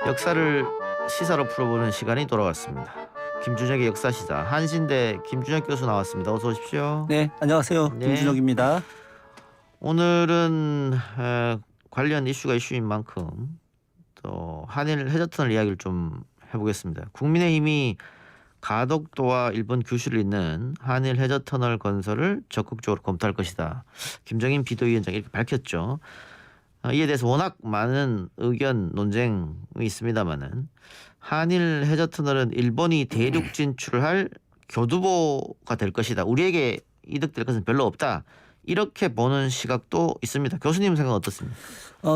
역사를 시사로 풀어보는 시간이 돌아왔습니다. 김준혁의 역사시사 한신대 김준혁 교수 나왔습니다. 어서 오십시오. 네, 안녕하세요. 네. 김준혁입니다. 오늘은 관련 이슈가 이슈인 만큼 또 한일 해저터널 이야기를 좀 해보겠습니다. 국민의힘이 가덕도와 일본 규슈를 잇는 한일 해저터널 건설을 적극적으로 검토할 것이다. 김정인 비대위원장이 이렇게 밝혔죠. 이에 대해서 워낙 많은 의견 논쟁이 있습니다만은 한일 해저터널은 일본이 대륙 진출을 할 교두보가 될 것이다. 우리에게 이득될 것은 별로 없다. 이렇게 보는 시각도 있습니다. 교수님 생각은 어떻습니까?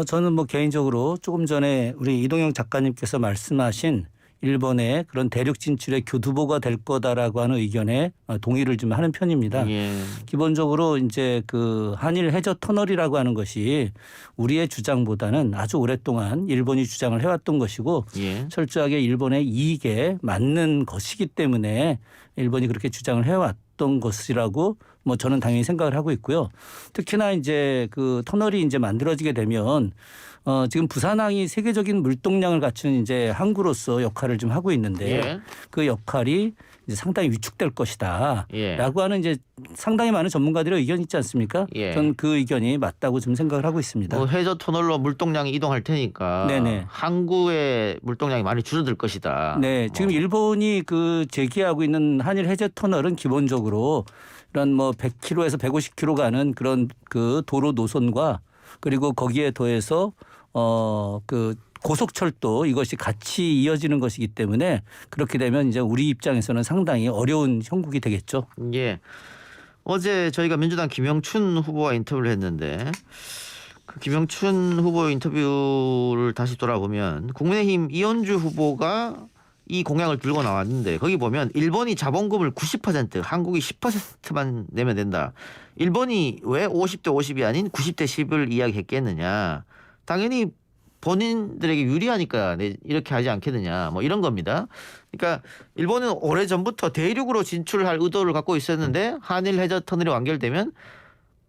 저는 뭐 개인적으로 조금 전에 우리 이동영 작가님께서 말씀하신 일본의 그런 대륙 진출의 교두보가 될 거다라고 하는 의견에 동의를 좀 하는 편입니다. 예. 기본적으로 이제 그 한일 해저 터널이라고 하는 것이 우리의 주장보다는 아주 오랫동안 일본이 주장을 해왔던 것이고 예. 철저하게 일본의 이익에 맞는 것이기 때문에 일본이 그렇게 주장을 해왔던 것이라고 뭐 저는 당연히 생각을 하고 있고요. 특히나 이제 그 터널이 이제 만들어지게 되면 지금 부산항이 세계적인 물동량을 갖춘 이제 항구로서 역할을 좀 하고 있는데 예. 그 역할이 이제 상당히 위축될 것이다. 예. 라고 하는 이제 상당히 많은 전문가들의 의견이 있지 않습니까? 예. 저는 그 의견이 맞다고 좀 생각을 하고 있습니다. 해저터널로 물동량이 이동할 테니까 네네. 항구의 물동량이 많이 줄어들 것이다. 네, 지금 일본이 그 제기하고 있는 한일 해저 터널은 기본적으로 이런 뭐 100km에서 150km 가는 그런 그 도로 노선과 그리고 거기에 더해서 그 고속철도 이것이 같이 이어지는 것이기 때문에 그렇게 되면 이제 우리 입장에서는 상당히 어려운 형국이 되겠죠. 예. 어제 저희가 민주당 김영춘 후보와 인터뷰를 했는데 그 김영춘 후보 인터뷰를 다시 돌아보면 국민의힘 이현주 후보가 이 공약을 들고 나왔는데 거기 보면 일본이 자본금을 90%, 한국이 10%만 내면 된다. 일본이 왜 50대 50이 아닌 90대 10을 이야기했겠느냐. 당연히 본인들에게 유리하니까 이렇게 하지 않겠느냐. 뭐 이런 겁니다. 그러니까 일본은 오래전부터 대륙으로 진출할 의도를 갖고 있었는데 한일 해저 터널이 완결되면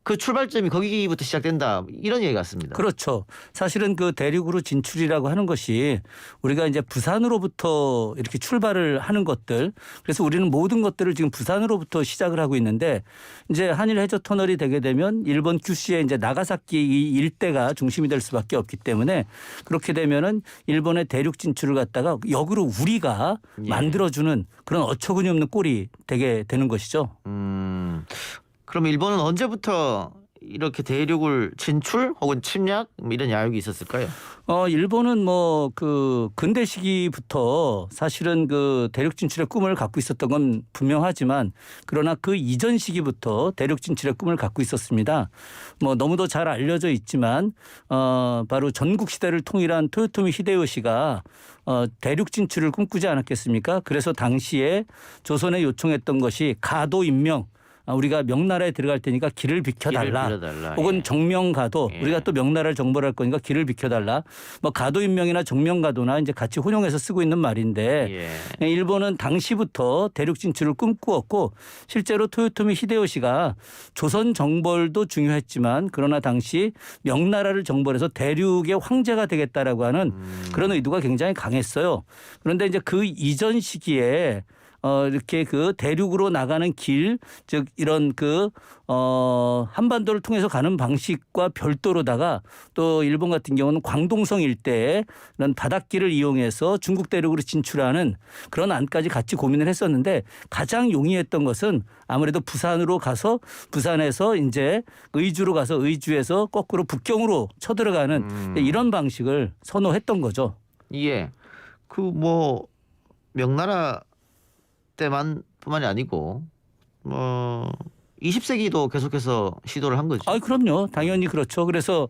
그 출발점이 거기부터 시작된다. 이런 얘기 같습니다. 그렇죠. 사실은 그 대륙으로 진출이라고 하는 것이 우리가 이제 부산으로부터 이렇게 출발을 하는 것들. 그래서 우리는 모든 것들을 지금 부산으로부터 시작을 하고 있는데 이제 한일 해저 터널이 되게 되면 일본 규슈의 이제 나가사키 이 일대가 중심이 될 수밖에 없기 때문에 그렇게 되면은 일본의 대륙 진출을 갖다가 역으로 우리가 예. 만들어주는 그런 어처구니 없는 꼴이 되게 되는 것이죠. 그럼 일본은 언제부터 이렇게 대륙을 진출 혹은 침략 이런 야욕이 있었을까요? 일본은 뭐 그 근대 시기부터 사실은 그 대륙 진출의 꿈을 갖고 있었던 건 분명하지만 그러나 그 이전 시기부터 대륙 진출의 꿈을 갖고 있었습니다. 뭐 너무도 잘 알려져 있지만 바로 전국 시대를 통일한 토요토미 히데요시가 대륙 진출을 꿈꾸지 않았겠습니까? 그래서 당시에 조선에 요청했던 것이 가도 임명. 우리가 명나라에 들어갈 테니까 길을 비켜달라. 혹은 예. 정명가도 예. 우리가 또 명나라를 정벌할 거니까 길을 비켜달라. 뭐 가도임명이나 정명가도나 이제 같이 혼용해서 쓰고 있는 말인데 예. 일본은 당시부터 대륙 진출을 꿈꾸었고 실제로 토요토미 히데요시가 조선 정벌도 중요했지만 그러나 당시 명나라를 정벌해서 대륙의 황제가 되겠다라고 하는 그런 의도가 굉장히 강했어요. 그런데 이제 그 이전 시기에 이렇게 그 대륙으로 나가는 길, 즉 이런 그 한반도를 통해서 가는 방식과 별도로다가 또 일본 같은 경우는 광동성 일대에 이런 바닷길을 이용해서 중국 대륙으로 진출하는 그런 안까지 같이 고민을 했었는데 가장 용이했던 것은 아무래도 부산으로 가서 부산에서 이제 의주로 가서 의주에서 거꾸로 북경으로 쳐들어가는 이런 방식을 선호했던 거죠. 예. 그 뭐 명나라 때만뿐만이 아니고 20세기도 계속해서 시도를 한 거죠. 그럼요. 당연히 그렇죠. 그래서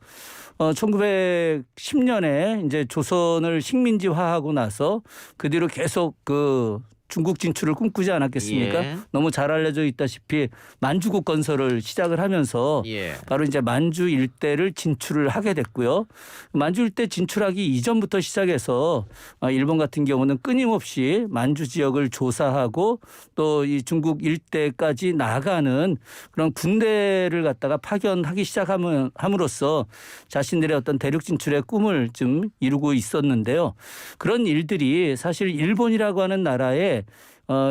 1910년에 이제 조선을 식민지화하고 나서 그 뒤로 계속 그 중국 진출을 꿈꾸지 않았겠습니까? 예. 너무 잘 알려져 있다시피 만주국 건설을 시작을 하면서 예. 바로 이제 만주 일대를 진출을 하게 됐고요. 만주 일대 진출하기 이전부터 시작해서 일본 같은 경우는 끊임없이 만주 지역을 조사하고 또 이 중국 일대까지 나가는 그런 군대를 갖다가 파견하기 시작함으로써 자신들의 어떤 대륙 진출의 꿈을 좀 이루고 있었는데요. 그런 일들이 사실 일본이라고 하는 나라의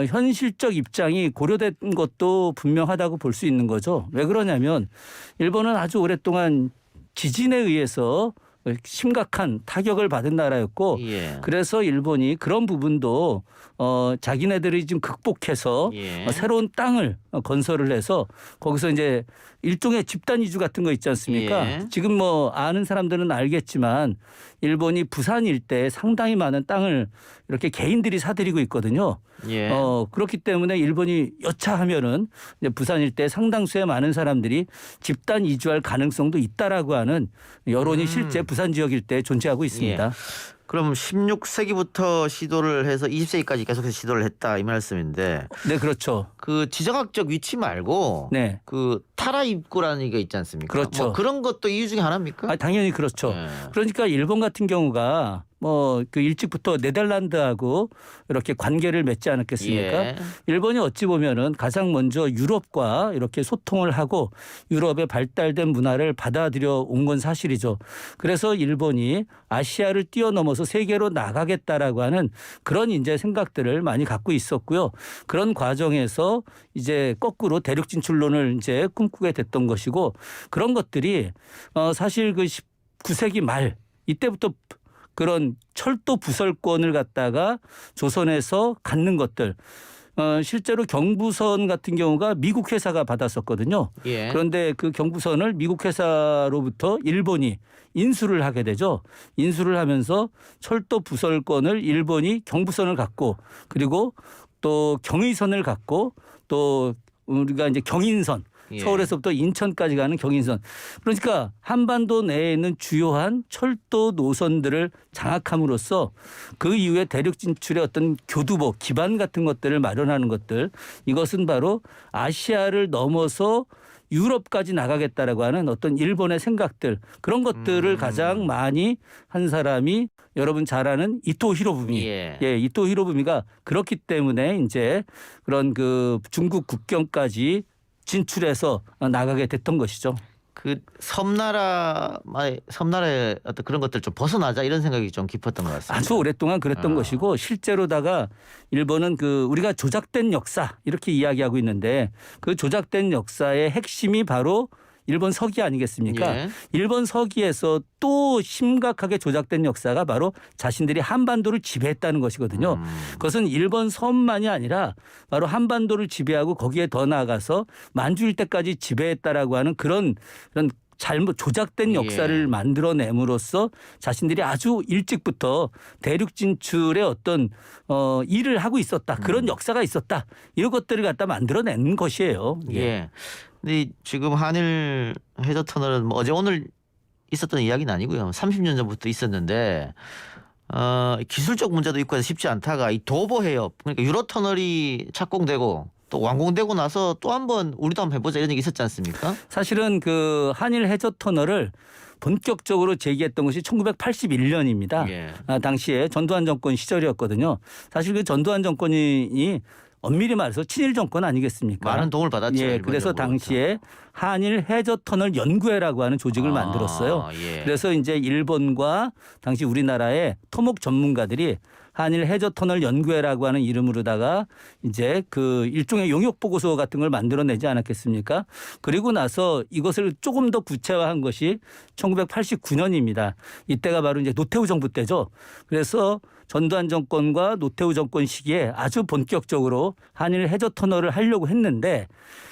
현실적 입장이 고려된 것도 분명하다고 볼 수 있는 거죠. 왜 그러냐면 일본은 아주 오랫동안 지진에 의해서 심각한 타격을 받은 나라였고 예. 그래서 일본이 그런 부분도 자기네들이 좀 극복해서 예. 새로운 땅을 건설을 해서 거기서 이제 일종의 집단 이주 같은 거 있지 않습니까? 예. 지금 뭐 아는 사람들은 알겠지만 일본이 부산 일대에 상당히 많은 땅을 이렇게 개인들이 사들이고 있거든요. 예. 그렇기 때문에 일본이 여차하면은 이제 부산 일대 상당수의 많은 사람들이 집단 이주할 가능성도 있다라고 하는 여론이 실제 부산 지역 일대에 존재하고 있습니다. 그럼 16세기부터 시도를 해서 20세기까지 계속해서 시도를 했다 이 말씀인데 네, 그렇죠. 그 지정학적 위치 말고 네. 그 타라 입구라는 게 있지 않습니까? 그렇죠. 뭐 그런 것도 이유 중에 하나입니까? 당연히 그렇죠. 네. 그러니까 일본 같은 경우가 뭐 그 일찍부터 네덜란드하고 이렇게 관계를 맺지 않았겠습니까? 예. 일본이 어찌 보면은 가장 먼저 유럽과 이렇게 소통을 하고 유럽의 발달된 문화를 받아들여 온 건 사실이죠. 그래서 일본이 아시아를 뛰어넘어서 세계로 나가겠다라고 하는 그런 이제 생각들을 많이 갖고 있었고요. 그런 과정에서 이제 거꾸로 대륙 진출론을 이제 꿈꾸게 됐던 것이고 그런 것들이 사실 그 19세기 말 이때부터 그런 철도 부설권을 갖다가 조선에서 갖는 것들 실제로 경부선 같은 경우가 미국 회사가 받았었거든요. 예. 그런데 그 경부선을 미국 회사로부터 일본이 인수를 하게 되죠. 인수를 하면서 철도 부설권을 일본이 경부선을 갖고 그리고 또 경의선을 갖고 또 우리가 이제 경인선 예. 서울에서부터 인천까지 가는 경인선. 그러니까 한반도 내에 있는 주요한 철도 노선들을 장악함으로써 그 이후에 대륙 진출의 어떤 교두보 기반 같은 것들을 마련하는 것들 이것은 바로 아시아를 넘어서 유럽까지 나가겠다라고 하는 어떤 일본의 생각들 그런 것들을 가장 많이 한 사람이 여러분 잘 아는 이토 히로부미. 예. 이토 히로부미가 그렇기 때문에 이제 그런 그 중국 국경까지 진출해서 나가게 됐던 것이죠. 그 섬나라의 어떤 그런 것들 좀 벗어나자 이런 생각이 좀 깊었던 것 같습니다. 아주 오랫동안 그랬던 것이고 실제로다가 일본은 그 우리가 조작된 역사 이렇게 이야기하고 있는데 그 조작된 역사의 핵심이 바로 일본 서기 아니겠습니까? 예. 일본 서기에서 또 심각하게 조작된 역사가 바로 자신들이 한반도를 지배했다는 것이거든요. 그것은 일본 섬만이 아니라 바로 한반도를 지배하고 거기에 더 나아가서 만주 일대까지 지배했다라고 하는 그런 잘못 조작된 역사를 예. 만들어냄으로써 자신들이 아주 일찍부터 대륙 진출의 어떤 일을 하고 있었다. 그런 역사가 있었다. 이런 것들을 갖다 만들어낸 것이에요. 예. 근데 지금 한일 해저 터널은 뭐 어제 오늘 있었던 이야기는 아니고요. 30년 전부터 있었는데 기술적 문제도 있고 해서 쉽지 않다가 이 도보 해협 그러니까 유로 터널이 착공되고 또 완공되고 나서 또 한번 우리도 한번 해보자 이런 얘기 있었지 않습니까? 사실은 그 한일 해저 터널을 본격적으로 제기했던 것이 1981년입니다. 예. 당시에 전두환 정권 시절이었거든요. 사실 그 전두환 정권이 엄밀히 말해서 친일 정권 아니겠습니까? 많은 도움을 받았죠. 예, 그래서 일본적으로부터. 당시에 한일 해저 터널 연구회라고 하는 조직을 만들었어요. 예. 그래서 이제 일본과 당시 우리나라의 토목 전문가들이 한일 해저 터널 연구회라고 하는 이름으로다가 이제 그 일종의 용역 보고서 같은 걸 만들어내지 않았겠습니까? 그리고 나서 이것을 조금 더 구체화한 것이 1989년입니다. 이때가 바로 이제 노태우 정부 때죠. 그래서 전두환 정권과 노태우 정권 시기에 아주 본격적으로 한일 해저 터널을 하려고 했는데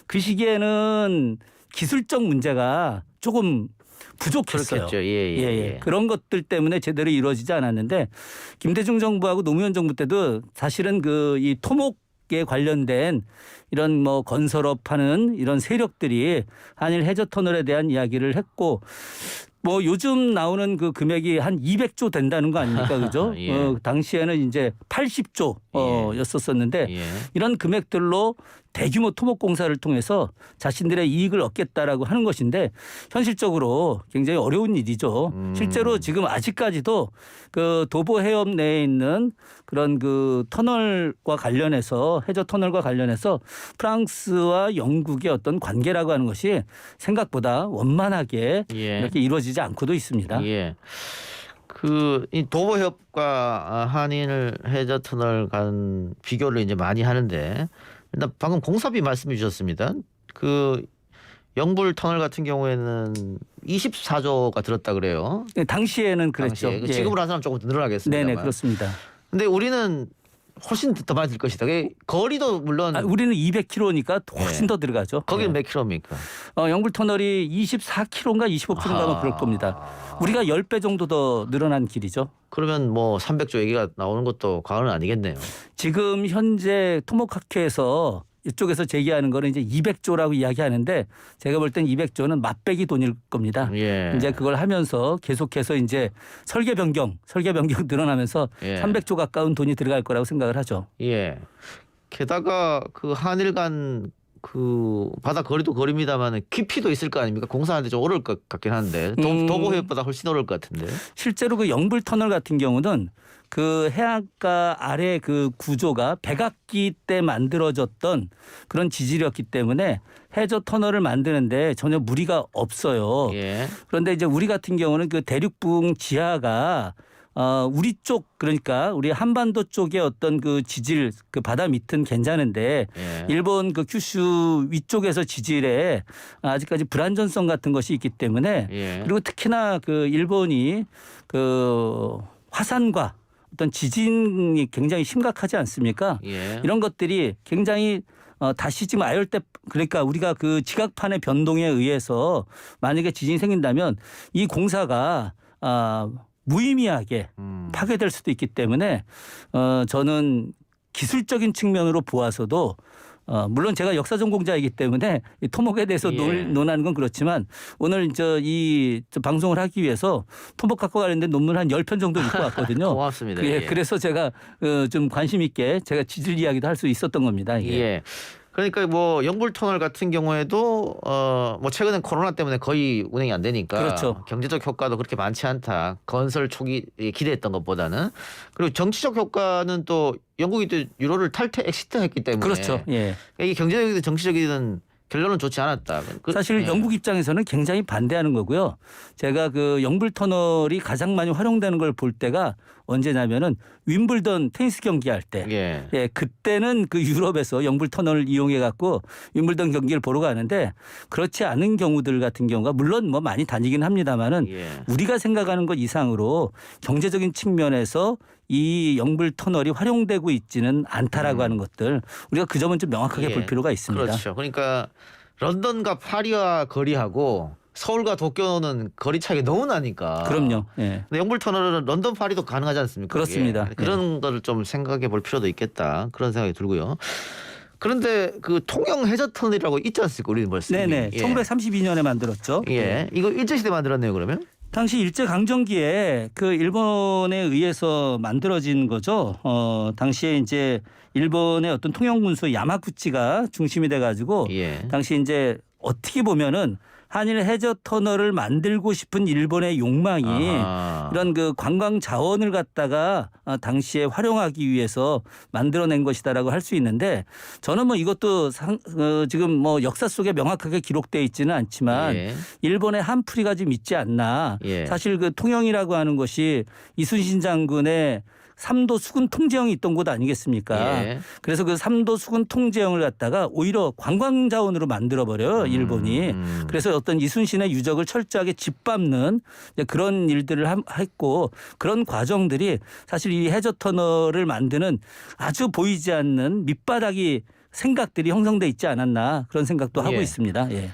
그 시기에는 기술적 문제가 조금 부족했어요. 그렇겠죠. 예. 그런 것들 때문에 제대로 이루어지지 않았는데 김대중 정부하고 노무현 정부 때도 사실은 그 이 토목에 관련된 이런 뭐 건설업 하는 이런 세력들이 한일 해저 터널에 대한 이야기를 했고 뭐 요즘 나오는 그 금액이 한 200조 된다는 거 아닙니까? 그죠? 예. 당시에는 이제 80조 였었었는데 예. 이런 금액들로 대규모 토목공사를 통해서 자신들의 이익을 얻겠다라고 하는 것인데 현실적으로 굉장히 어려운 일이죠. 실제로 지금 아직까지도 그 도보 해협 내에 있는 그런 그 터널과 관련해서 해저 터널과 관련해서 프랑스와 영국의 어떤 관계라고 하는 것이 생각보다 원만하게 예. 이렇게 이루어지지 않고도 있습니다. 예. 이 도보협과 한일 해저 터널 간 비교를 이제 많이 하는데 일단 방금 공사비 말씀해 주셨습니다. 그 영불 터널 같은 경우에는 24조가 들었다 그래요. 네, 당시에는 그랬죠. 당시에. 예. 지금으로 하서는 조금 더 늘어나겠습니다만. 네네 그렇습니다. 근데 우리는 훨씬 더 많이 들 것이다. 거리도 물론 우리는 200km니까 훨씬 예. 더 들어가죠. 거기는 예. 몇 킬로입니까? 영불 터널이 24km인가 25km인가 그럴 겁니다. 우리가 10배 정도 더 늘어난 길이죠. 그러면 뭐 300조 얘기가 나오는 것도 과언은 아니겠네요. 지금 현재 토목학회에서 이쪽에서 제기하는 거는 이제 200조라고 이야기하는데 제가 볼 땐 200조는 맛배기 돈일 겁니다. 예. 이제 그걸 하면서 계속해서 이제 설계 변경 늘어나면서 예. 300조 가까운 돈이 들어갈 거라고 생각을 하죠. 예. 게다가 그 한일 간 그 바다 거리도 거리입니다만 깊이도 있을 거 아닙니까? 공사하는데 좀 어려울 것 같긴 한데 도보해협보다 훨씬 어려울 것 같은데. 실제로 그 영불 터널 같은 경우는 그 해안가 아래 그 구조가 백악기 때 만들어졌던 그런 지질이었기 때문에 해저 터널을 만드는데 전혀 무리가 없어요. 예. 그런데 이제 우리 같은 경우는 그 대륙붕 지하가 우리 쪽 그러니까 우리 한반도 쪽의 어떤 그 지질 그 바다 밑은 괜찮은데 예. 일본 그 큐슈 위쪽에서 지질에 아직까지 불안전성 같은 것이 있기 때문에 예. 그리고 특히나 그 일본이 그 화산과 어떤 지진이 굉장히 심각하지 않습니까? 예. 이런 것들이 굉장히 다시 지금 아열대 그러니까 우리가 그 지각판의 변동에 의해서 만약에 지진이 생긴다면 이 공사가 무의미하게 파괴될 수도 있기 때문에 저는 기술적인 측면으로 보아서도 물론 제가 역사 전공자이기 때문에 이 토목에 대해서 예. 논하는 건 그렇지만 오늘 저 방송을 하기 위해서 토목학과 관련된 논문 한 10편 정도 읽고 왔거든요. 고맙습니다. 예, 예. 그래서 제가 좀 관심 있게 제가 지질 이야기도 할 수 있었던 겁니다. 이게. 예. 그러니까 뭐 영불 터널 같은 경우에도 뭐 최근엔 코로나 때문에 거의 운행이 안 되니까 그렇죠. 경제적 효과도 그렇게 많지 않다. 건설 초기 기대했던 것보다는. 그리고 정치적 효과는 또 영국이 또 유로를 엑시트했기 때문에 그렇죠. 예. 이게 경제적이든 정치적이든 결론은 좋지 않았다. 사실 예. 영국 입장에서는 굉장히 반대하는 거고요. 제가 그 영불 터널이 가장 많이 활용되는 걸 볼 때가 언제냐면은 윈블던 테니스 경기할 때. 예. 예, 그때는 그 유럽에서 영불 터널을 이용해 갖고 윈블던 경기를 보러 가는데 그렇지 않은 경우들 같은 경우가 물론 뭐 많이 다니긴 합니다만은 예. 우리가 생각하는 것 이상으로 경제적인 측면에서 이 영불 터널이 활용되고 있지는 않다라고 하는 것들 우리가 그 점은 좀 명확하게 예. 볼 필요가 있습니다. 그렇죠. 그러니까 런던과 파리와 거리하고 서울과 도쿄는 거리 차이가 너무 나니까. 그럼요. 예. 근데 영불 터널은 런던 파리도 가능하지 않습니까? 그렇습니다. 그게? 그런 거를 좀 생각해 볼 필요도 있겠다. 그런 생각이 들고요. 그런데 그 통영 해저 터널이라고 있지 않습니까? 우리 벌써. 네네. 예. 1932년에 만들었죠. 예. 이거 일제시대 만들었네요, 그러면? 당시 일제 강점기에 그 일본에 의해서 만들어진 거죠. 당시에 이제 일본의 어떤 통영군수 야마구치가 중심이 돼 가지고 예. 당시 이제 어떻게 보면은 한일 해저 터널을 만들고 싶은 일본의 욕망이 아하. 이런 그 관광 자원을 갖다가 당시에 활용하기 위해서 만들어낸 것이다라고 할 수 있는데 저는 뭐 이것도 지금 뭐 역사 속에 명확하게 기록되어 있지는 않지만 예. 일본의 한풀이가 좀 있지 않나. 예. 사실 그 통영이라고 하는 것이 이순신 장군의 삼도 수군 통제형이 있던 곳 아니겠습니까? 예. 그래서 그 삼도 수군 통제형을 갖다가 오히려 관광 자원으로 만들어 버려요, 일본이. 그래서 어떤 이순신의 유적을 철저하게 짓밟는 그런 일들을 했고 그런 과정들이 사실 이 해저 터널을 만드는 아주 보이지 않는 밑바닥이 생각들이 형성돼 있지 않았나 그런 생각도 하고 예. 있습니다. 예.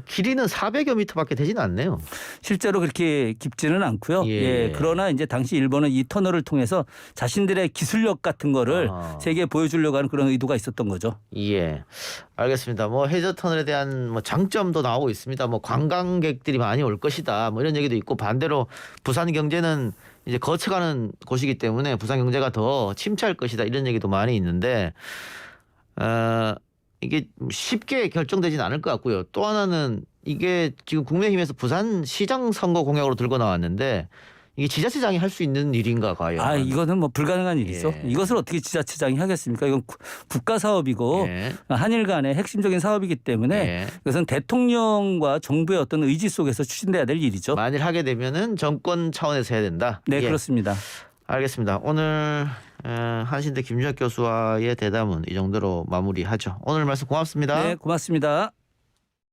길이는 400여 미터밖에 되지는 않네요. 실제로 그렇게 깊지는 않고요. 예. 예. 그러나 이제 당시 일본은 이 터널을 통해서 자신들의 기술력 같은 거를 세계에 보여주려고 하는 그런 의도가 있었던 거죠. 예, 알겠습니다. 뭐 해저 터널에 대한 뭐 장점도 나오고 있습니다. 뭐 관광객들이 많이 올 것이다. 뭐 이런 얘기도 있고 반대로 부산 경제는 이제 거쳐가는 곳이기 때문에 부산 경제가 더 침체할 것이다. 이런 얘기도 많이 있는데 이게 쉽게 결정되진 않을 것 같고요. 또 하나는 이게 지금 국민의힘에서 부산 시장 선거 공약으로 들고 나왔는데 이게 지자체장이 할 수 있는 일인가 과연? 아, 이거는 뭐 불가능한 일이죠. 예. 이것을 어떻게 지자체장이 하겠습니까? 이건 국가 사업이고 예. 한일 간의 핵심적인 사업이기 때문에 예. 이것은 대통령과 정부의 어떤 의지 속에서 추진돼야 될 일이죠. 만일 하게 되면은 정권 차원에서 해야 된다. 네, 예. 그렇습니다. 알겠습니다. 오늘 한신대 김준혁 교수와의 대담은 이 정도로 마무리하죠. 오늘 말씀 고맙습니다. 네, 고맙습니다.